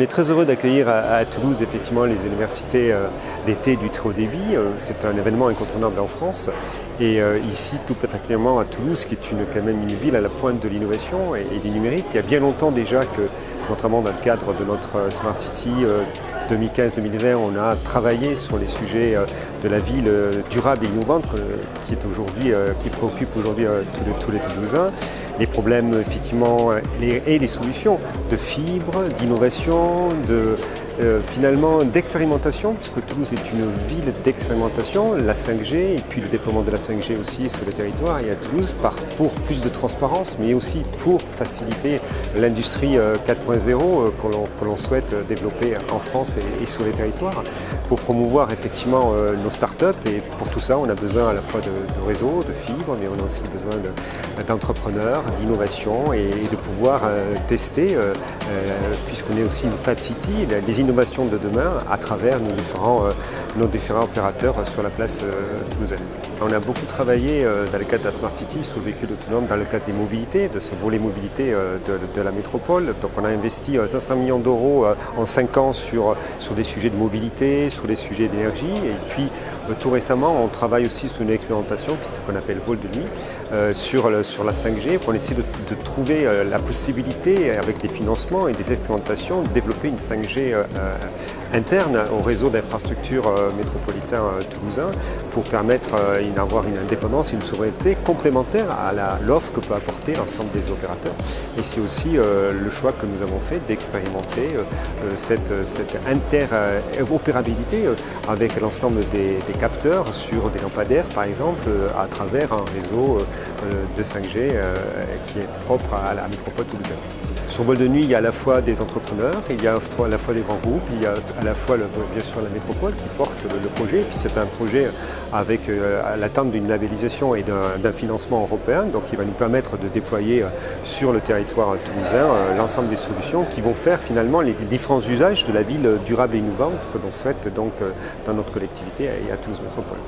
est très heureux d'accueillir à Toulouse effectivement les universités d'été du très haut débit. C'est un événement incontournable en France. Et ici, tout particulièrement à Toulouse, qui est quand même une ville à la pointe de l'innovation et du numérique. Il y a bien longtemps déjà que, notamment dans le cadre de notre Smart City 2015-2020, on a travaillé sur les sujets de la ville durable et innovante qui préoccupe aujourd'hui tous les Toulousains. Les problèmes effectivement et les solutions de fibres, d'innovation, finalement d'expérimentation, puisque Toulouse est une ville d'expérimentation, la 5G et puis le déploiement de la 5G aussi sur le territoire et à Toulouse pour plus de transparence, mais aussi pour faciliter l'industrie 4.0 que l'on souhaite développer en France et sur les territoires, pour promouvoir effectivement nos startups. Et pour tout ça, on a besoin à la fois de réseaux, de fibres, mais on a aussi besoin d'entrepreneurs, d'innovation et de pouvoir tester, puisqu'on est aussi une Fab City, les innovations de demain à travers nos différents opérateurs sur la place toulousaine. On a beaucoup travaillé dans le cadre de la Smart City sur le véhicule autonome, dans le cadre des mobilités, de ce volet mobilité de la métropole. Donc on a investi 500 millions d'euros en 5 ans sur des sujets de mobilité, sur des sujets d'énergie. Et puis tout récemment, on travaille aussi sur une expérimentation ce qu'on appelle vol de nuit sur la 5G pour essayer de trouver la possibilité, avec des financements et des expérimentations, de développer une 5G interne au réseau d'infrastructures métropolitain toulousain pour permettre d'avoir une indépendance et une souveraineté complémentaire à l'offre que peut apporter l'ensemble des opérateurs. Et c'est aussi le choix que nous avons fait d'expérimenter cette interopérabilité avec l'ensemble des capteurs sur des lampadaires par exemple à travers un réseau de 5G qui est propre à la métropole toulousaine. Sur vol de nuit, il y a à la fois des entrepreneurs, il y a à la fois des grands groupes, il y a à la fois bien sûr la métropole qui porte le projet. Et puis c'est un projet avec l'attente d'une labellisation et d'un financement européen, donc qui va nous permettre de déployer sur le territoire toulousain l'ensemble des solutions qui vont faire finalement les différents usages de la ville durable et innovante que l'on souhaite donc dans notre collectivité et à Toulouse Métropole.